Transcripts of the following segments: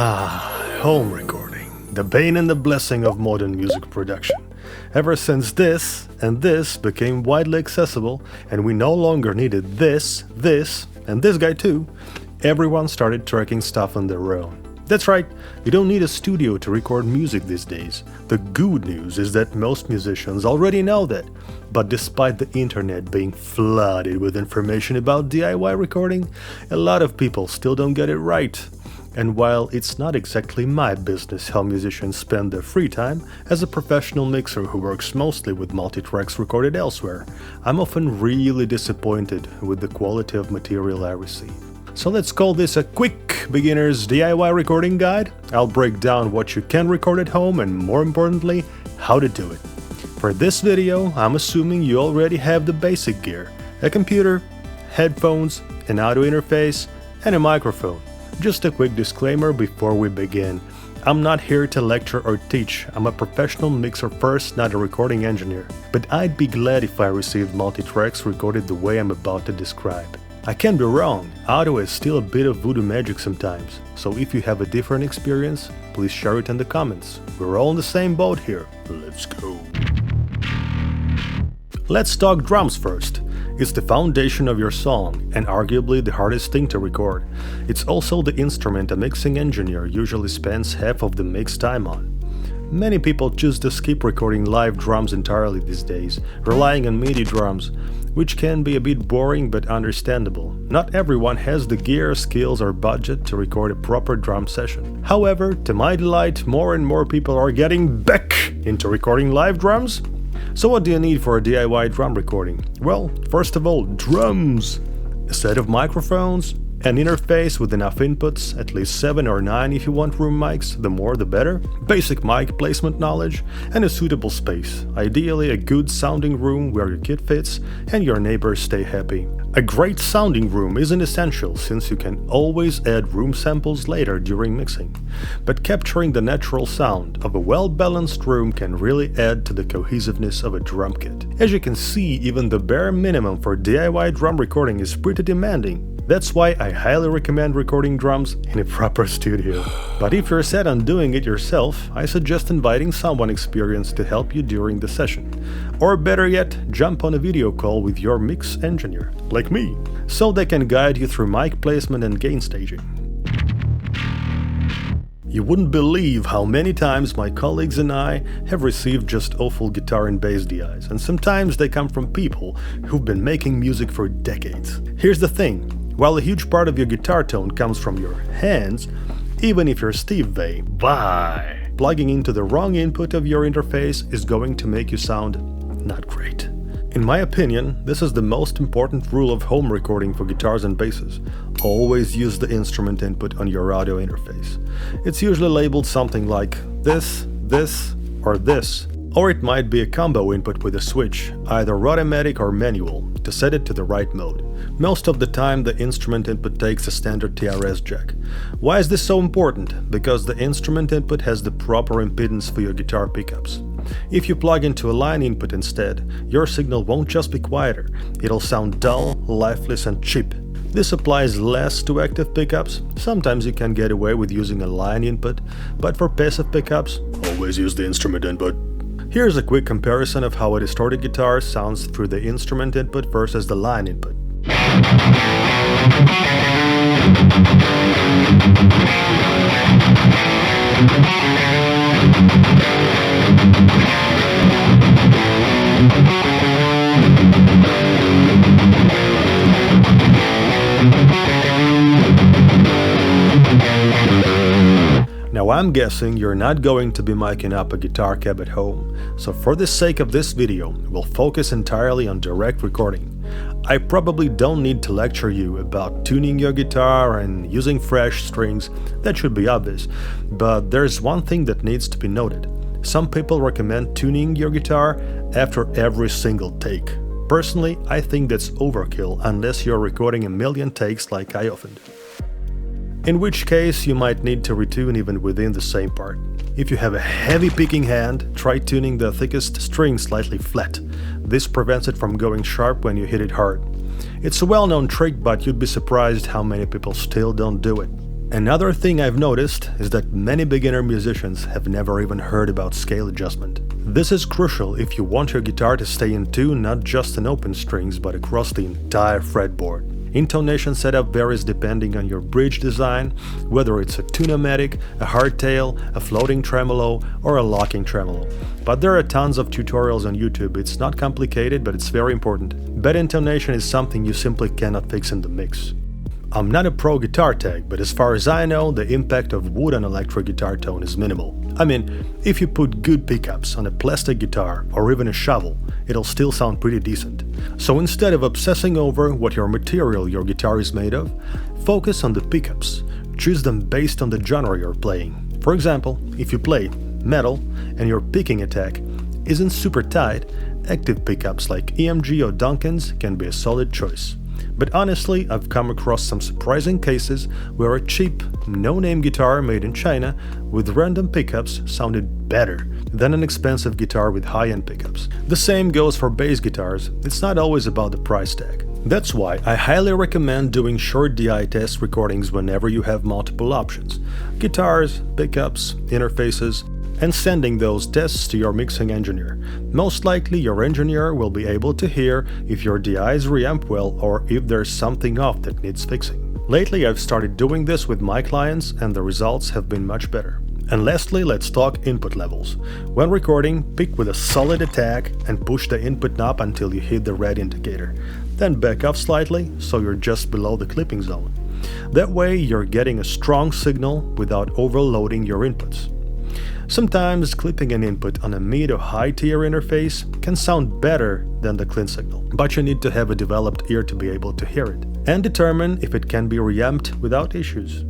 Home recording, the bane and the blessing of modern music production. Ever since this and this became widely accessible and we no longer needed this, and this guy too, everyone started tracking stuff on their own. That's right, you don't need a studio to record music these days. The good news is that most musicians already know that. But despite the internet being flooded with information about DIY recording, a lot of people still don't get it right. And while it's not exactly my business how musicians spend their free time, as a professional mixer who works mostly with multi-tracks recorded elsewhere, I'm often really disappointed with the quality of material I receive. So let's call this a quick beginner's DIY recording guide. I'll break down what you can record at home and, more importantly, how to do it. For this video, I'm assuming you already have the basic gear: a computer, headphones, an audio interface, and a microphone. Just a quick disclaimer before we begin. I'm not here to lecture or teach. I'm a professional mixer first, not a recording engineer. But I'd be glad if I received multi-tracks recorded the way I'm about to describe. I can be wrong, audio is still a bit of voodoo magic sometimes, so if you have a different experience, please share it in the comments. We're all in the same boat here. Let's go. Let's talk drums first. It's the foundation of your song, and arguably the hardest thing to record. It's also the instrument a mixing engineer usually spends half of the mix time on. Many people choose to skip recording live drums entirely these days, relying on MIDI drums, which can be a bit boring but understandable. Not everyone has the gear, skills, or budget to record a proper drum session. However, to my delight, more and more people are getting back into recording live drums. So what do you need for a DIY drum recording? Well, first of all, drums! A set of microphones, an interface with enough inputs, at least 7 or 9 if you want room mics, the more the better, basic mic placement knowledge, and a suitable space, ideally a good sounding room where your kit fits and your neighbors stay happy. A great sounding room isn't essential since you can always add room samples later during mixing, but capturing the natural sound of a well-balanced room can really add to the cohesiveness of a drum kit. As you can see, even the bare minimum for DIY drum recording is pretty demanding. That's why I highly recommend recording drums in a proper studio. But if you're set on doing it yourself, I suggest inviting someone experienced to help you during the session. Or better yet, jump on a video call with your mix engineer, like me, so they can guide you through mic placement and gain staging. You wouldn't believe how many times my colleagues and I have received just awful guitar and bass DIs, and sometimes they come from people who've been making music for decades. Here's the thing. While a huge part of your guitar tone comes from your hands, even if you're Steve Vai, plugging into the wrong input of your interface is going to make you sound not great. In my opinion, this is the most important rule of home recording for guitars and basses. Always use the instrument input on your audio interface. It's usually labeled something like this, or this. Or it might be a combo input with a switch, either automatic or manual, to set it to the right mode. Most of the time the instrument input takes a standard TRS jack. Why is this so important? Because the instrument input has the proper impedance for your guitar pickups. If you plug into a line input instead, your signal won't just be quieter, it'll sound dull, lifeless and cheap. This applies less to active pickups. Sometimes you can get away with using a line input, but for passive pickups, always use the instrument input. Here's a quick comparison of how a distorted guitar sounds through the instrument input versus the line input. Now I'm guessing you're not going to be miking up a guitar cab at home, so for the sake of this video, we'll focus entirely on direct recording. I probably don't need to lecture you about tuning your guitar and using fresh strings, that should be obvious, but there's one thing that needs to be noted. Some people recommend tuning your guitar after every single take. Personally, I think that's overkill unless you're recording a million takes like I often do. In which case you might need to retune even within the same part. If you have a heavy picking hand, try tuning the thickest string slightly flat. This prevents it from going sharp when you hit it hard. It's a well-known trick, but you'd be surprised how many people still don't do it. Another thing I've noticed is that many beginner musicians have never even heard about scale adjustment. This is crucial if you want your guitar to stay in tune not just on open strings but across the entire fretboard. Intonation setup varies depending on your bridge design, whether it's a tune-o-matic, a hardtail, a floating tremolo, or a locking tremolo. But there are tons of tutorials on YouTube. It's not complicated, but it's very important. Bad intonation is something you simply cannot fix in the mix. I'm not a pro guitar tech, but as far as I know, the impact of wood on electric guitar tone is minimal. I mean, if you put good pickups on a plastic guitar or even a shovel, it'll still sound pretty decent. So instead of obsessing over what material your guitar is made of, focus on the pickups. Choose them based on the genre you're playing. For example, if you play metal and your picking attack isn't super tight, active pickups like EMG or Duncan's can be a solid choice. But honestly, I've come across some surprising cases where a cheap, no-name guitar made in China with random pickups sounded better than an expensive guitar with high-end pickups. The same goes for bass guitars. It's not always about the price tag. That's why I highly recommend doing short DI test recordings whenever you have multiple options: guitars, pickups, interfaces, and sending those tests to your mixing engineer. Most likely your engineer will be able to hear if your DIs reamp well or if there's something off that needs fixing. Lately I've started doing this with my clients and the results have been much better. And lastly, let's talk input levels. When recording, pick with a solid attack and push the input knob until you hit the red indicator. Then back off slightly so you're just below the clipping zone. That way you're getting a strong signal without overloading your inputs. Sometimes clipping an input on a mid or high tier interface can sound better than the clean signal, but you need to have a developed ear to be able to hear it and determine if it can be reamped without issues.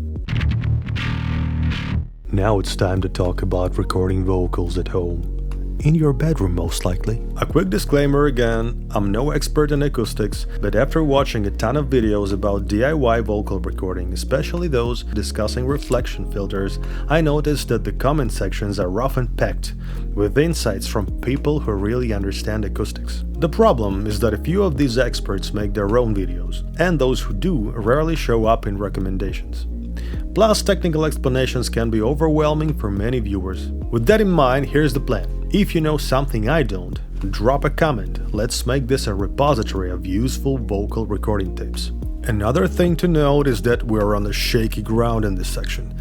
Now it's time to talk about recording vocals at home. In your bedroom, most likely. A quick disclaimer again, I'm no expert in acoustics, but after watching a ton of videos about DIY vocal recording, especially those discussing reflection filters, I noticed that the comment sections are often packed with insights from people who really understand acoustics. The problem is that a few of these experts make their own videos, and those who do rarely show up in recommendations. Plus, technical explanations can be overwhelming for many viewers. With that in mind, here's the plan. If you know something I don't, drop a comment. Let's make this a repository of useful vocal recording tips. Another thing to note is that we're on a shaky ground in this section.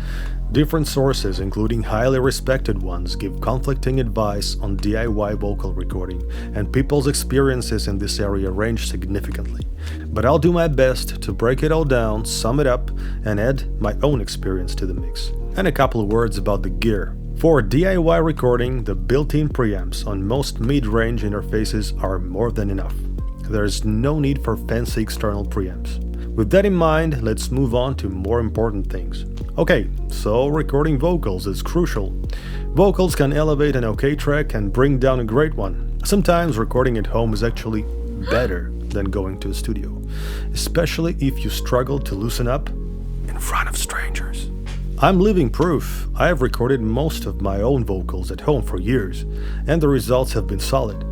Different sources, including highly respected ones, give conflicting advice on DIY vocal recording, and people's experiences in this area range significantly. But I'll do my best to break it all down, sum it up, and add my own experience to the mix. And a couple of words about the gear. For DIY recording, the built-in preamps on most mid-range interfaces are more than enough. There's no need for fancy external preamps. With that in mind, let's move on to more important things. Okay, so recording vocals is crucial. Vocals can elevate an okay track and bring down a great one. Sometimes recording at home is actually better than going to a studio, especially if you struggle to loosen up in front of strangers. I'm living proof. I have recorded most of my own vocals at home for years, and the results have been solid.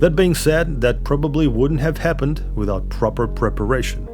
That being said, that probably wouldn't have happened without proper preparation.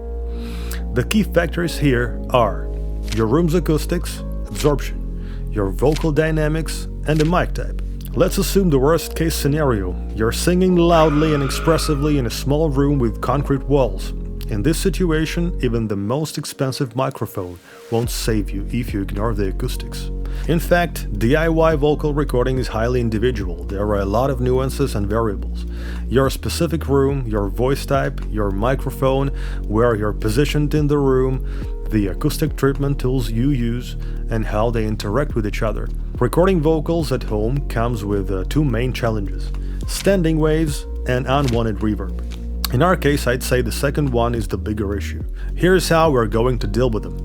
The key factors here are your room's acoustics, absorption, your vocal dynamics, and the mic type. Let's assume the worst case scenario. You're singing loudly and expressively in a small room with concrete walls. In this situation, even the most expensive microphone won't save you if you ignore the acoustics. In fact, DIY vocal recording is highly individual. There are a lot of nuances and variables. Your specific room, your voice type, your microphone, where you're positioned in the room, the acoustic treatment tools you use, and how they interact with each other. Recording vocals at home comes with two main challenges: standing waves and unwanted reverb. In our case, I'd say the second one is the bigger issue. Here's how we're going to deal with them.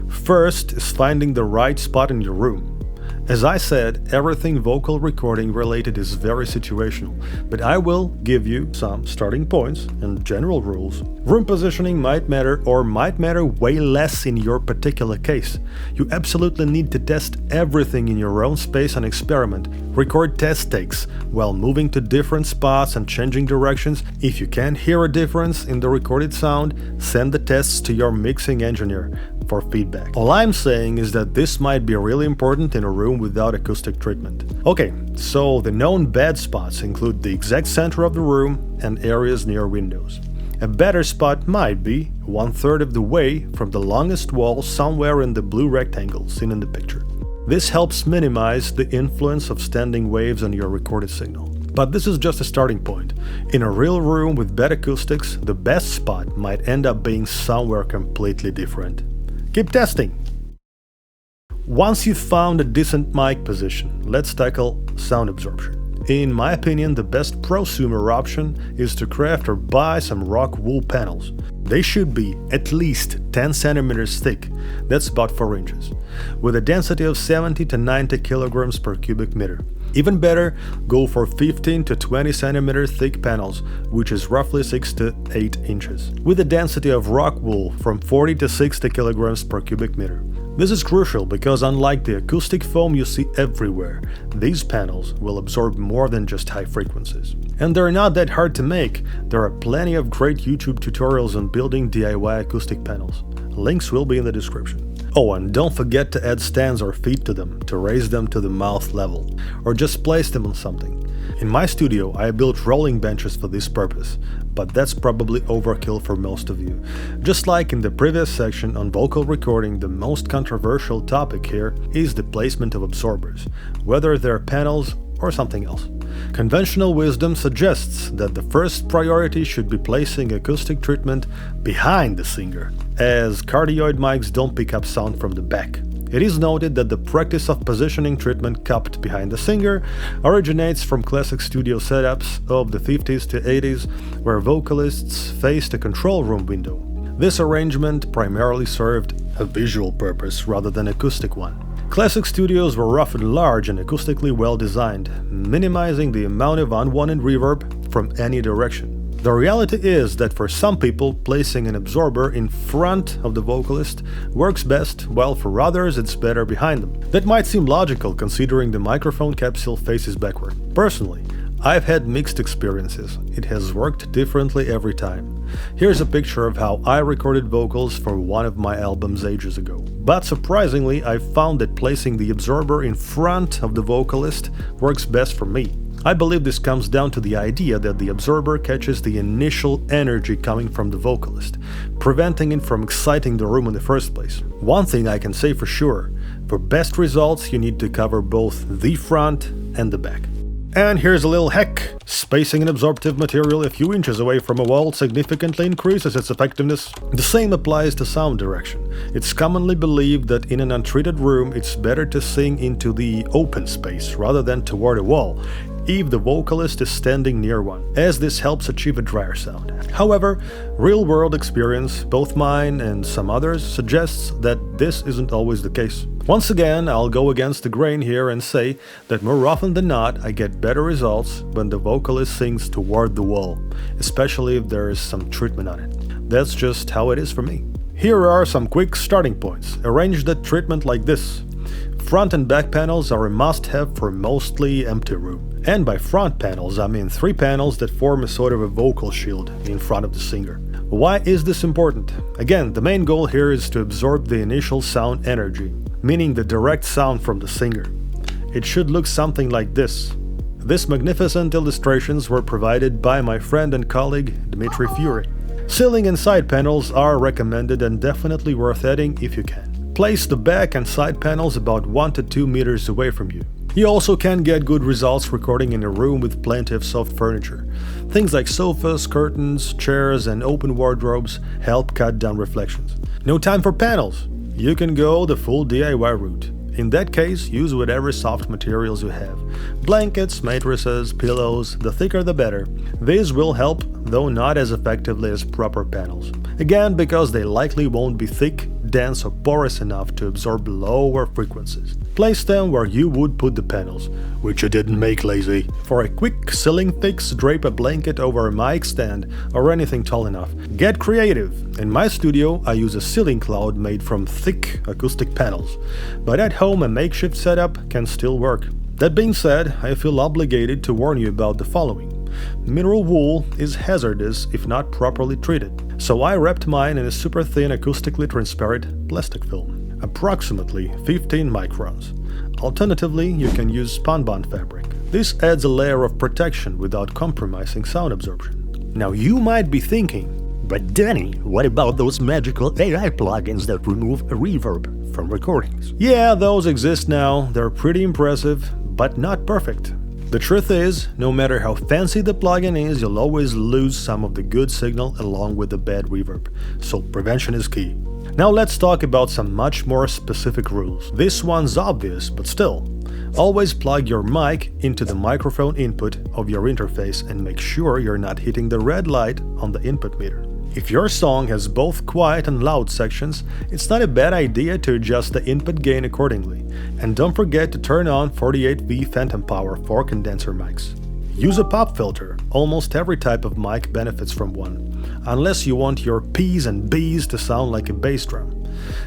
First is finding the right spot in your room. As I said, everything vocal recording related is very situational, but I will give you some starting points and general rules. Room positioning might matter or might matter way less in your particular case. You absolutely need to test everything in your own space and experiment. Record test takes while moving to different spots and changing directions. If you can't hear a difference in the recorded sound, send the tests to your mixing engineer for feedback. All I'm saying is that this might be really important in a room without acoustic treatment. Okay, so the known bad spots include the exact center of the room and areas near windows. A better spot might be 1/3 of the way from the longest wall somewhere in the blue rectangle seen in the picture. This helps minimize the influence of standing waves on your recorded signal. But this is just a starting point. In a real room with bad acoustics, the best spot might end up being somewhere completely different. Keep testing! Once you've found a decent mic position, let's tackle sound absorption. In my opinion, the best prosumer option is to craft or buy some rock wool panels. They should be at least 10 centimeters thick, that's about 4 inches, with a density of 70 to 90 kilograms per cubic meter. Even better, go for 15 to 20 centimeter thick panels, which is roughly 6 to 8 inches, with a density of rock wool from 40 to 60 kilograms per cubic meter. This is crucial because unlike the acoustic foam you see everywhere, these panels will absorb more than just high frequencies. And they're not that hard to make. There are plenty of great YouTube tutorials on building DIY acoustic panels. Links will be in the description. Oh, and don't forget to add stands or feet to them to raise them to the mouth level, or just place them on something. In my studio, I built rolling benches for this purpose, but that's probably overkill for most of you. Just like in the previous section on vocal recording, the most controversial topic here is the placement of absorbers, whether they're panels or something else. Conventional wisdom suggests that the first priority should be placing acoustic treatment behind the singer, as cardioid mics don't pick up sound from the back. It is noted that the practice of positioning treatment cupped behind the singer originates from classic studio setups of the 50s to 80s, where vocalists faced a control room window. This arrangement primarily served a visual purpose rather than acoustic one. Classic studios were often large and acoustically well designed, minimizing the amount of unwanted reverb from any direction. The reality is that for some people, placing an absorber in front of the vocalist works best, while for others it's better behind them. That might seem logical considering the microphone capsule faces backward. Personally, I've had mixed experiences. It has worked differently every time. Here's a picture of how I recorded vocals for one of my albums ages ago. But surprisingly, I found that placing the absorber in front of the vocalist works best for me. I believe this comes down to the idea that the absorber catches the initial energy coming from the vocalist, preventing it from exciting the room in the first place. One thing I can say for sure, for best results you need to cover both the front and the back. And here's a little hack. Spacing an absorptive material a few inches away from a wall significantly increases its effectiveness. The same applies to sound direction. It's commonly believed that in an untreated room it's better to sing into the open space rather than toward a wall, if the vocalist is standing near one, as this helps achieve a drier sound. However, real-world experience, both mine and some others, suggests that this isn't always the case. Once again, I'll go against the grain here and say that more often than not, I get better results when the vocalist sings toward the wall, especially if there is some treatment on it. That's just how it is for me. Here are some quick starting points. Arrange the treatment like this. Front and back panels are a must-have for mostly empty room. And by front panels, I mean 3 panels that form a sort of a vocal shield in front of the singer. Why is this important? Again, the main goal here is to absorb the initial sound energy, meaning the direct sound from the singer. It should look something like this. These magnificent illustrations were provided by my friend and colleague Dmitry Fury. Ceiling and side panels are recommended and definitely worth adding if you can. Place the back and side panels about 1 to 2 meters away from you. You also can get good results recording in a room with plenty of soft furniture. Things like sofas, curtains, chairs, and open wardrobes help cut down reflections. No time for panels? You can go the full DIY route. In that case, use whatever soft materials you have. Blankets, mattresses, pillows, the thicker the better. These will help, though not as effectively as proper panels. Again, because they likely won't be thick, dense or porous enough to absorb lower frequencies. Place them where you would put the panels, which you didn't make lazy. For a quick ceiling fix, drape a blanket over a mic stand or anything tall enough. Get creative! In my studio, I use a ceiling cloud made from thick acoustic panels, but at home a makeshift setup can still work. That being said, I feel obligated to warn you about the following. Mineral wool is hazardous if not properly treated, so I wrapped mine in a super thin acoustically transparent plastic film, approximately 15 microns. Alternatively, you can use spunbond fabric. This adds a layer of protection without compromising sound absorption. Now you might be thinking, but Danny, what about those magical AI plugins that remove reverb from recordings? yeah, those exist now, they're pretty impressive, but not perfect. The truth is, no matter how fancy the plugin is, you'll always lose some of the good signal along with the bad reverb, so prevention is key. Now let's talk about some much more specific rules. This one's obvious, but still. Always plug your mic into the microphone input of your interface and make sure you're not hitting the red light on the input meter. If your song has both quiet and loud sections, it's not a bad idea to adjust the input gain accordingly. And don't forget to turn on 48V phantom power for condenser mics. Use a pop filter. Almost every type of mic benefits from one, unless you want your P's and B's to sound like a bass drum.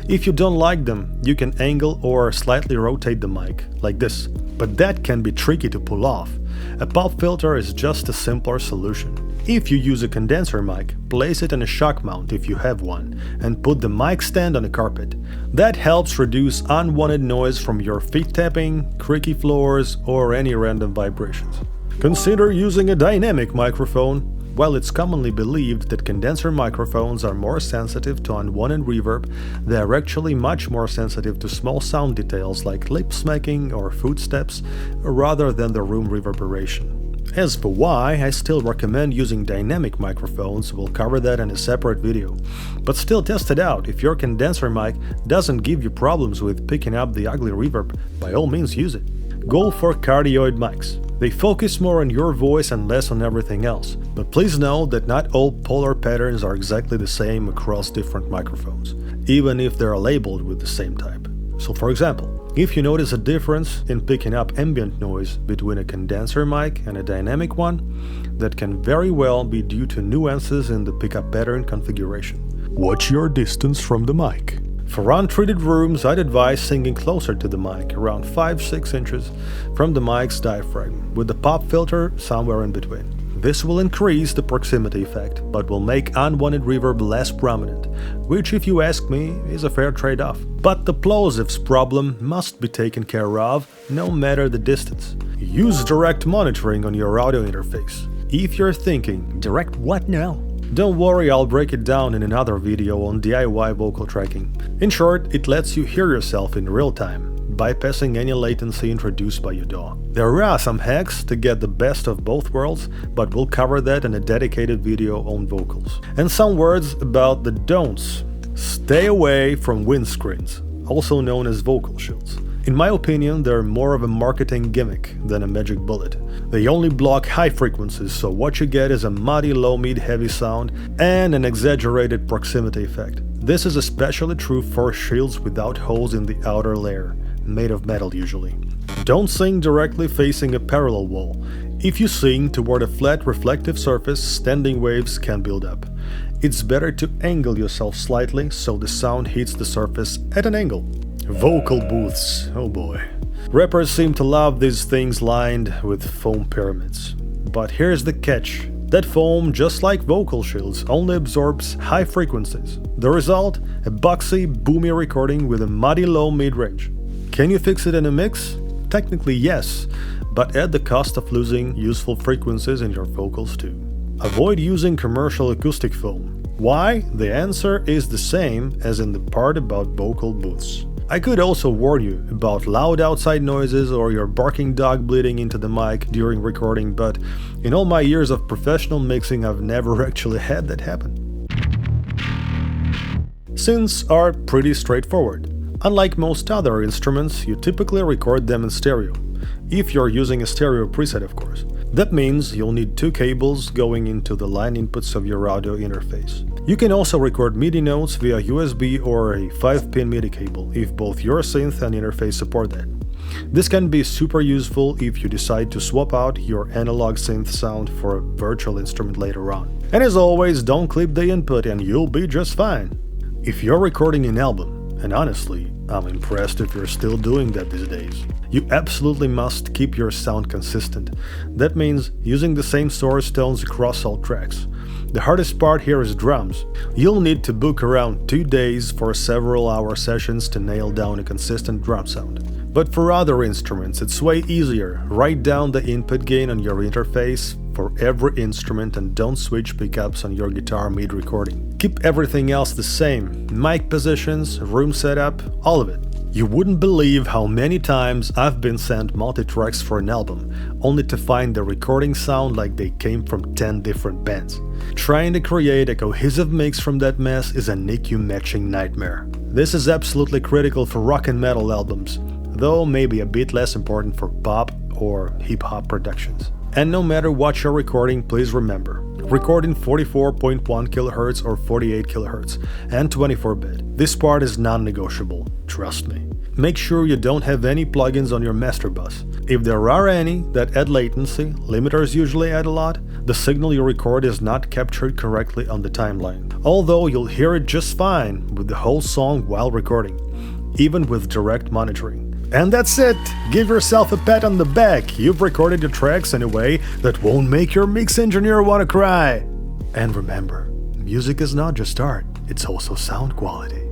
If you don't like them, you can angle or slightly rotate the mic, like this, but that can be tricky to pull off. A pop filter is just a simpler solution. If you use a condenser mic, place it on a shock mount if you have one, and put the mic stand on a carpet. That helps reduce unwanted noise from your feet tapping, creaky floors, or any random vibrations. Consider using a dynamic microphone. While it's commonly believed that condenser microphones are more sensitive to unwanted reverb, they are actually much more sensitive to small sound details like lip smacking or footsteps, rather than the room reverberation. As for why, I still recommend using dynamic microphones. We'll cover that in a separate video. But still test it out. If your condenser mic doesn't give you problems with picking up the ugly reverb, by all means use it. Go for cardioid mics. They focus more on your voice and less on everything else. But please know that not all polar patterns are exactly the same across different microphones, even if they are labeled with the same type. So for example, if you notice a difference in picking up ambient noise between a condenser mic and a dynamic one, that can very well be due to nuances in the pickup pattern configuration. Watch your distance from the mic. For untreated rooms, I'd advise singing closer to the mic, around 5-6 inches from the mic's diaphragm, with the pop filter somewhere in between. This will increase the proximity effect, but will make unwanted reverb less prominent, which, if you ask me, is a fair trade-off. But the plosives problem must be taken care of, no matter the distance. Use direct monitoring on your audio interface. If you're thinking, Direct what now? don't worry, I'll break it down in another video on DIY vocal tracking. In short, it lets you hear yourself in real time, bypassing any latency introduced by your DAW. There are some hacks to get the best of both worlds, but we'll cover that in a dedicated video on vocals. And some words about the don'ts. Stay away from windscreens, also known as vocal shields. In my opinion, they're more of a marketing gimmick than a magic bullet. They only block high frequencies, so what you get is a muddy low-mid-heavy sound and an exaggerated proximity effect. This is especially true for shields without holes in the outer layer, made of metal usually. Don't sing directly facing a parallel wall. If you sing toward a flat reflective surface, standing waves can build up. It's better to angle yourself slightly so the sound hits the surface at an angle. Vocal booths, oh boy. Rappers seem to love these things lined with foam pyramids. But here's the catch. That foam, just like vocal shields, only absorbs high frequencies. The result? A boxy, boomy recording with a muddy low mid-range. Can you fix it in a mix? Technically yes, but at the cost of losing useful frequencies in your vocals too. Avoid using commercial acoustic foam. Why? The answer is the same as in the part about vocal booths. I could also warn you about loud outside noises or your barking dog bleeding into the mic during recording, but in all my years of professional mixing, I've never actually had that happen. Synths are pretty straightforward. Unlike most other instruments, you typically record them in stereo, if you're using a stereo preset of course. That means you'll need 2 cables going into the line inputs of your audio interface. You can also record MIDI notes via USB or a 5-pin MIDI cable if both your synth and interface support that. This can be super useful if you decide to swap out your analog synth sound for a virtual instrument later on. And as always, don't clip the input and you'll be just fine. If you're recording an album, and honestly, I'm impressed if you're still doing that these days, you absolutely must keep your sound consistent. That means using the same source tones across all tracks. The hardest part here is drums. You'll need to book around 2 days for several-hour sessions to nail down a consistent drum sound. But for other instruments, it's way easier. Write down the input gain on your interface for every instrument and don't switch pickups on your guitar mid-recording. Keep everything else the same: mic positions, room setup, all of it. You wouldn't believe how many times I've been sent multi-tracks for an album, only to find the recording sound like they came from 10 different bands. Trying to create a cohesive mix from that mess is an EQ matching nightmare. This is absolutely critical for rock and metal albums, though maybe a bit less important for pop or hip-hop productions. And no matter what you're recording, please remember, record in 44.1 kHz or 48 kHz and 24-bit. This part is non-negotiable, trust me. Make sure you don't have any plugins on your master bus. If there are any that add latency, limiters usually add a lot, the signal you record is not captured correctly on the timeline. Although you'll hear it just fine with the whole song while recording, even with direct monitoring. And that's it! Give yourself a pat on the back, you've recorded your tracks in a way that won't make your mix engineer wanna cry! And remember, music is not just art, it's also sound quality.